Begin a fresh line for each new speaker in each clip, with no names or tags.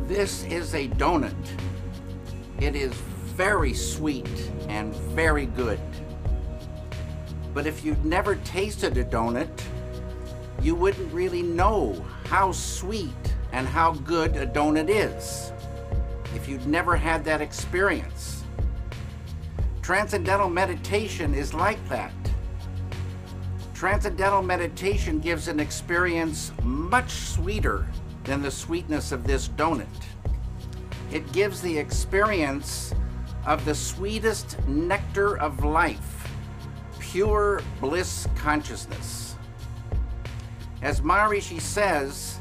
This is a donut. It is very sweet and very good. But if you'd never tasted a donut, you wouldn't really know how sweet and how good a donut is if you'd never had that experience. Transcendental meditation is like that. Transcendental meditation gives an experience much sweeter than the sweetness of this donut. It gives the experience of the sweetest nectar of life, pure bliss consciousness. As Maharishi says,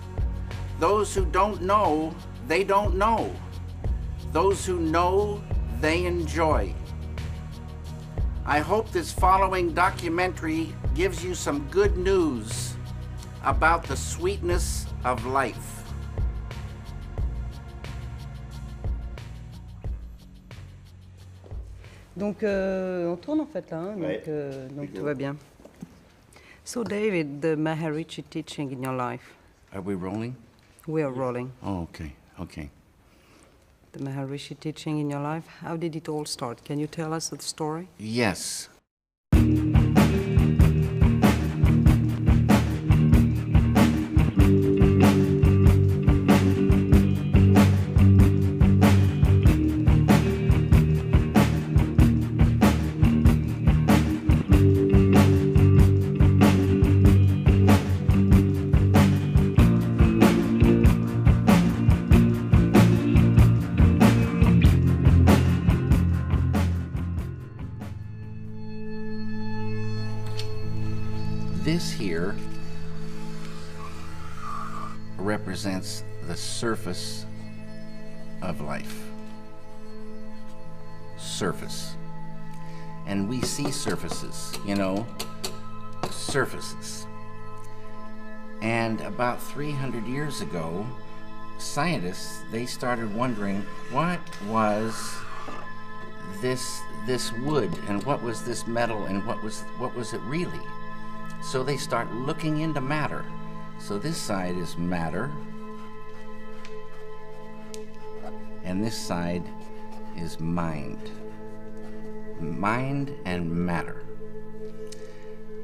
those who don't know, they don't know. Those who know, they enjoy. I hope this following documentary gives you some good news about the sweetness of life.
Donc, on tourne en fait là, hein, donc tout va bien. So, David, the Maharishi teaching in your life.
Are we rolling?
We are rolling.
Oh, okay, okay.
The Maharishi teaching in your life, how did it all start? Can you tell us the story?
Yes. This here represents the surface of life. Surface. And we see surfaces, you know, surfaces. And about 300 years ago, scientists, they started wondering what was this wood and what was this metal and what was it really? So they start looking into matter. So this side is matter, and this side is mind. Mind and matter.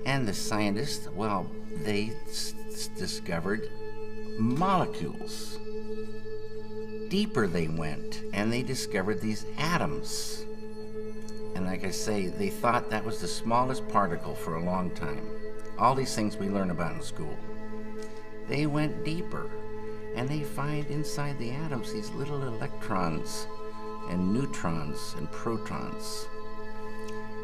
And the scientists, well, they discovered molecules. Deeper they went, and they discovered these atoms. And like I say, they thought that was the smallest particle for a long time. All these things we learn about in school. They went deeper, and they find inside the atoms these little electrons and neutrons and protons.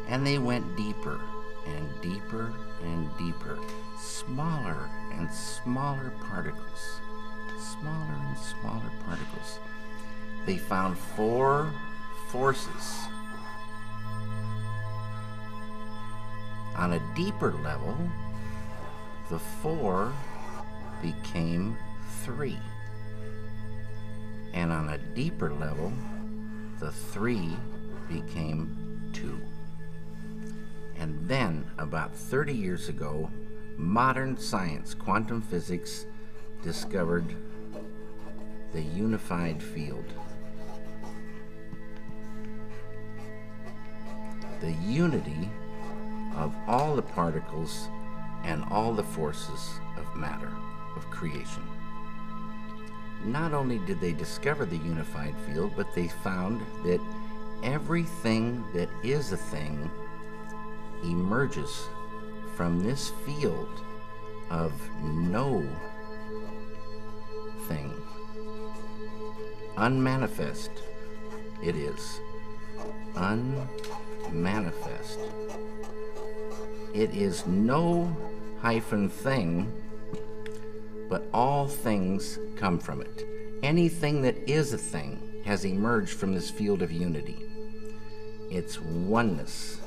And they went deeper and deeper and deeper, smaller and smaller particles, smaller and smaller particles. They found 4 forces. On a deeper level, the 4 became 3. And on a deeper level, the 3 became 2. And then, about 30 years ago, modern science, quantum physics, discovered the unified field. The unity of all the particles and all the forces of matter, of creation. Not only did they discover the unified field, but they found that everything that is a thing emerges from this field of no thing. Unmanifest it is. Unmanifest. It is no hyphen thing, but all things come from it. Anything that is a thing has emerged from this field of unity. It's oneness.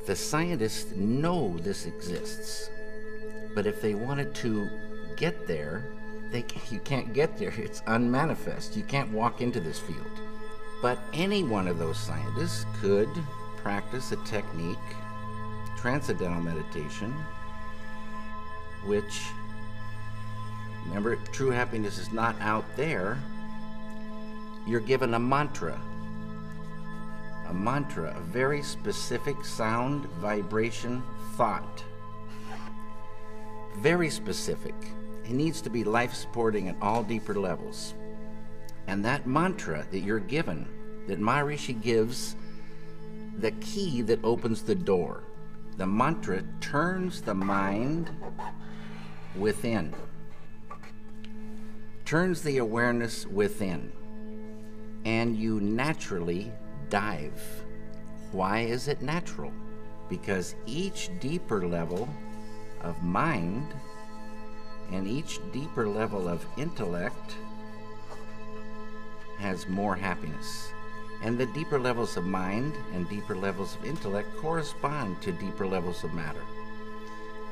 The scientists know this exists, but if they wanted to get there, you can't get there. It's unmanifest. You can't walk into this field. But any one of those scientists could practice a technique, transcendental meditation, which Remember, true happiness is not out there. You're given a mantra. A mantra, a very specific sound, vibration, thought. Very specific. It needs to be life-supporting at all deeper levels. And that mantra that you're given, that Maharishi gives, the key that opens the door. The mantra turns the mind within. Turns the awareness within. And you naturally dive. Why is it natural? Because each deeper level of mind and each deeper level of intellect has more happiness. And the deeper levels of mind and deeper levels of intellect correspond to deeper levels of matter.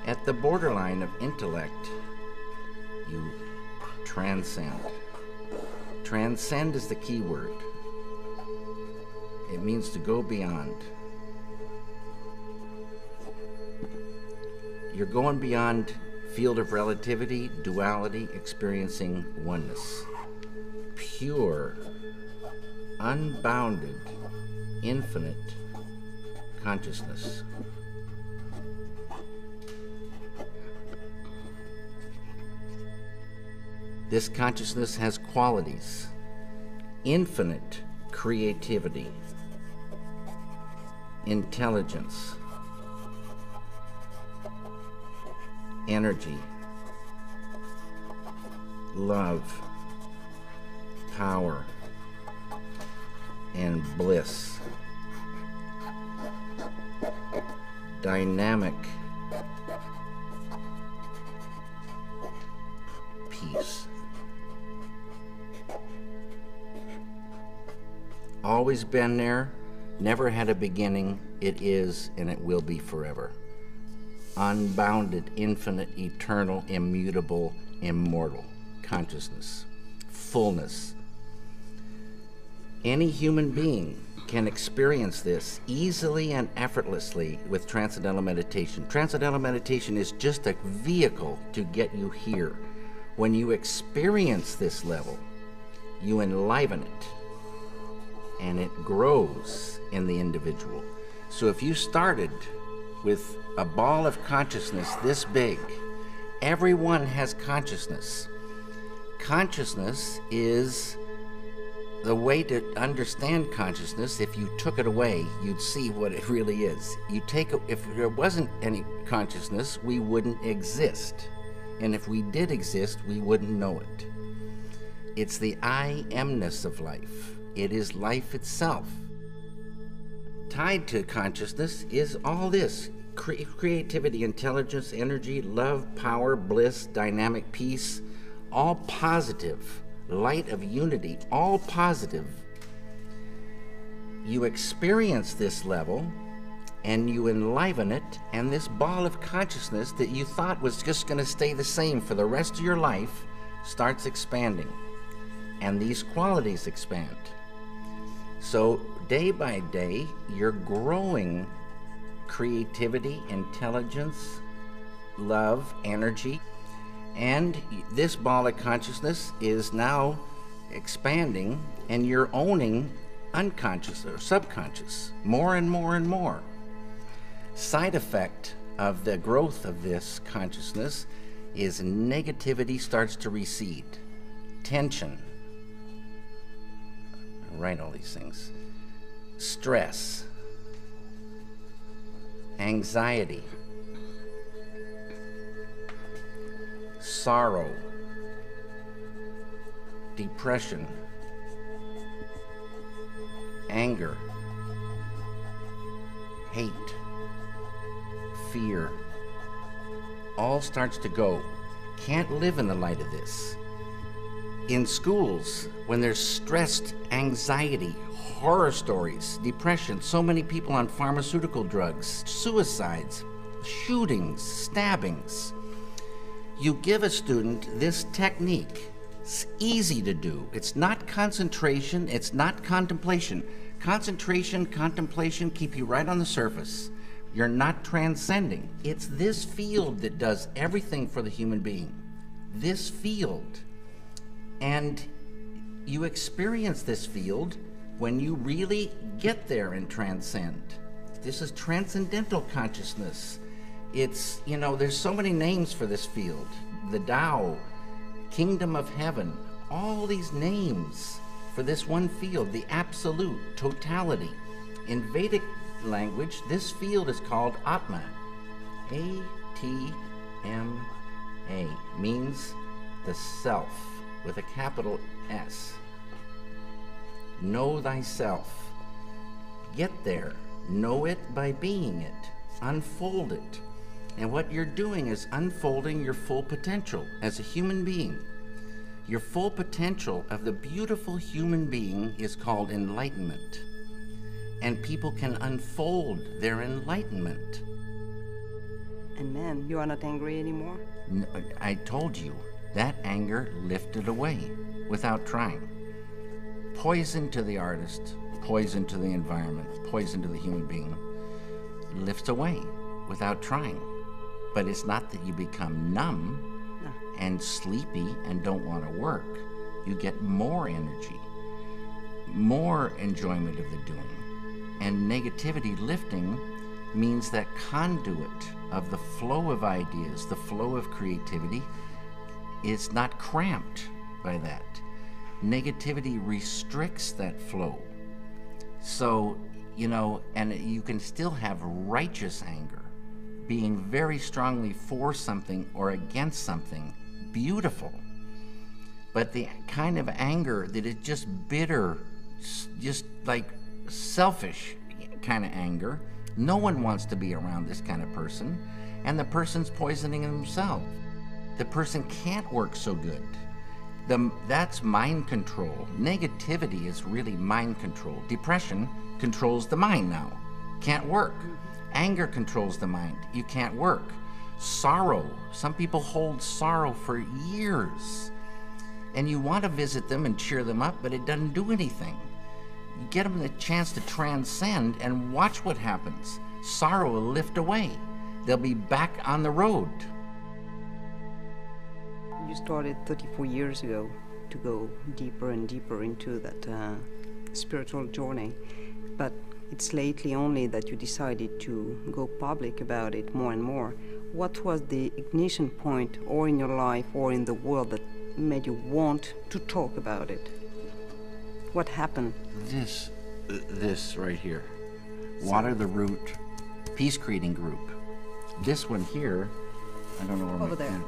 At the borderline of intellect, you transcend. Transcend is the key word. It means to go beyond. You're going beyond field of relativity, duality, experiencing oneness. Pure, unbounded, infinite consciousness. This consciousness has qualities: infinite creativity, intelligence, energy, love, power, and bliss. Dynamic peace. Always been there, never had a beginning, it is and it will be forever. Unbounded, infinite, eternal, immutable, immortal consciousness, fullness. Any human being can experience this easily and effortlessly with Transcendental Meditation. Transcendental Meditation is just a vehicle to get you here. When you experience this level, you enliven it, and it grows in the individual. So if you started with a ball of consciousness this big, everyone has consciousness. Consciousness is the way to understand consciousness. If you took it away, you'd see what it really is. If there wasn't any consciousness, we wouldn't exist. And if we did exist, we wouldn't know it. It's the I amness of life. It is life itself. Tied to consciousness is all this: creativity, intelligence, energy, love, power, bliss, dynamic peace, all positive. Light of unity, all positive. You experience this level and you enliven it, and this ball of consciousness that you thought was just going to stay the same for the rest of your life starts expanding, and these qualities expand. So day by day, you're growing creativity, intelligence, love, energy. And this ball of consciousness is now expanding, and you're owning unconscious or subconscious more and more and more. Side effect of the growth of this consciousness is negativity starts to recede. Tension. I write all these things. Stress. Anxiety. Sorrow, depression, anger, hate, fear, all starts to go. Can't live in the light of this. In schools, when there's stressed anxiety, horror stories, depression, so many people on pharmaceutical drugs, suicides, shootings, stabbings, you give a student this technique. It's easy to do. It's not concentration, it's not contemplation. Concentration, contemplation keep you right on the surface. You're not transcending. It's this field that does everything for the human being. this field. And you experience this field when you really get there and transcend. This is transcendental consciousness. It's, you know, there's so many names for this field. The Tao, Kingdom of Heaven, all these names for this one field, the absolute, totality. In Vedic language, this field is called Atma. A-T-M-A, means the self, with a capital S. Know thyself. Get there. Know it by being it. Unfold it. And what you're doing is unfolding your full potential as a human being. Your full potential of the beautiful human being is called enlightenment. And people can unfold their enlightenment.
And man, you are not angry anymore?
No, I told you, that anger lifted away without trying. Poison to the artist, poison to the environment, poison to the human being, lifts away without trying. But it's not that you become numb and sleepy and don't want to work. You get more energy, more enjoyment of the doing. And negativity lifting means that conduit of the flow of ideas, the flow of creativity, is not cramped by that. Negativity restricts that flow. So, you know, and you can still have righteous anger, being very strongly for something or against something, beautiful. But the kind of anger that is just bitter, just like selfish kind of anger, no one wants to be around this kind of person, and the person's poisoning themselves. The person can't work so good. That's mind control. Negativity is really mind control. Depression controls the mind now. Can't work. Anger controls the mind. You can't work. Sorrow. Some people hold sorrow for years. And you want to visit them and cheer them up, but it doesn't do anything. You get them the chance to transcend and watch what happens. Sorrow will lift away. They'll be back on the road.
You started 34 years ago to go deeper and deeper into that spiritual journey, but it's lately only that you decided to go public about it more and more. What was the ignition point, or in your life or in the world, that made you want to talk about it? What happened?
This right here. Water the Root Peace Creating Group. This one here, I don't know where
over there.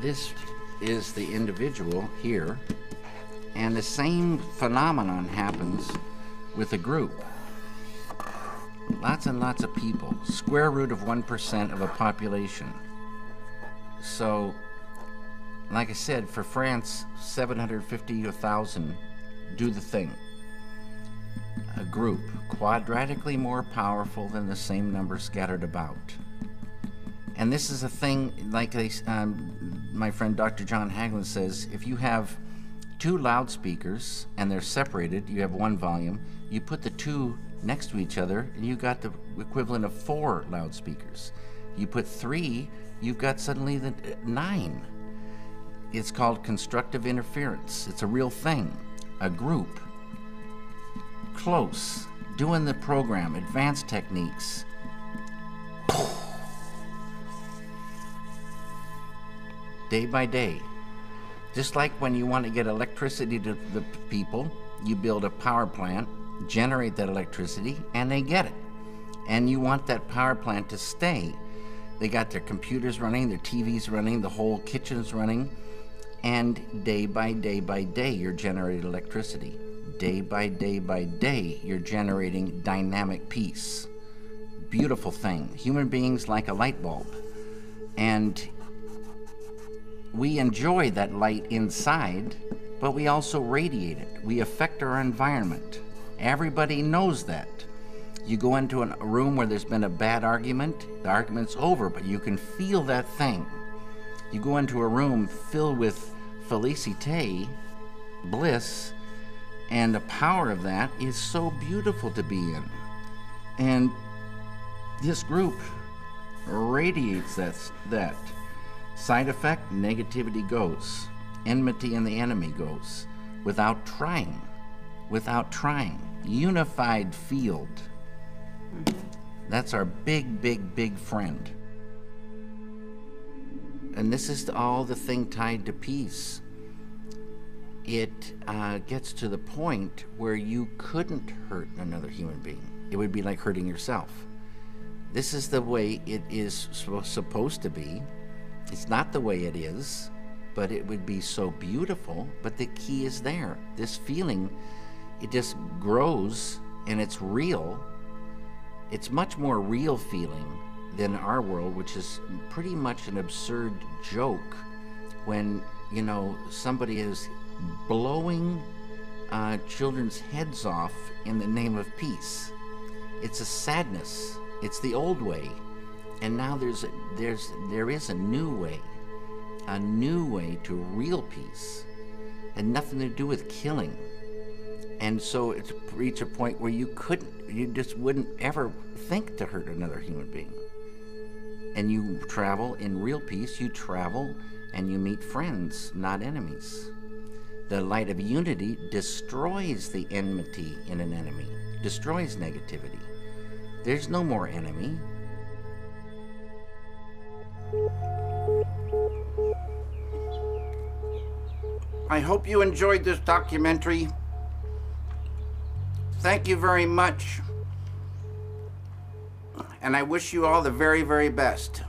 This is the individual here, and the same phenomenon happens with a group. Lots and lots of people, square root of 1% of a population. So, like I said, for France, 750 to 1,000 do the thing. A group, quadratically more powerful than the same number scattered about. And this is a thing, like my friend Dr. John Hagelin says, if you have two loudspeakers and they're separated, you have one volume, you put the two next to each other and you got the equivalent of 4 loudspeakers. You put 3, you've got suddenly the 9. It's called constructive interference. It's a real thing. A group, close, doing the program, advanced techniques. Day by day. Just like when you want to get electricity to the people, you build a power plant, generate that electricity, and they get it. And you want that power plant to stay. They got their computers running, their TVs running, the whole kitchen's running, and day by day, you're generating electricity. Day by day, you're generating dynamic peace. Beautiful thing. Human beings like a light bulb. And we enjoy that light inside, but we also radiate it. We affect our environment. Everybody knows that. You go into a room where there's been a bad argument, the argument's over, but you can feel that thing. You go into a room filled with felicite, bliss, and the power of that is so beautiful to be in. And this group radiates that. Side effect, negativity goes. Enmity and the enemy goes. Without trying. Without trying. Unified field. That's our big, big, big friend. And this is all the thing tied to peace. It gets to the point where you couldn't hurt another human being. It would be like hurting yourself. This is the way it is supposed to be. It's not the way it is, but it would be so beautiful. But the key is there. This feeling, it just grows and it's real. It's much more real feeling than our world, which is pretty much an absurd joke when, you know, somebody is blowing children's heads off in the name of peace. It's a sadness. It's the old way. And now there is a new way to real peace, and nothing to do with killing. And so it's reached a point where you just wouldn't ever think to hurt another human being. And you travel in real peace. You travel and you meet friends, not enemies. The light of unity destroys the enmity in an enemy, destroys negativity. There's no more enemy. I hope you enjoyed this documentary. Thank you very much. And I wish you all the very, very best.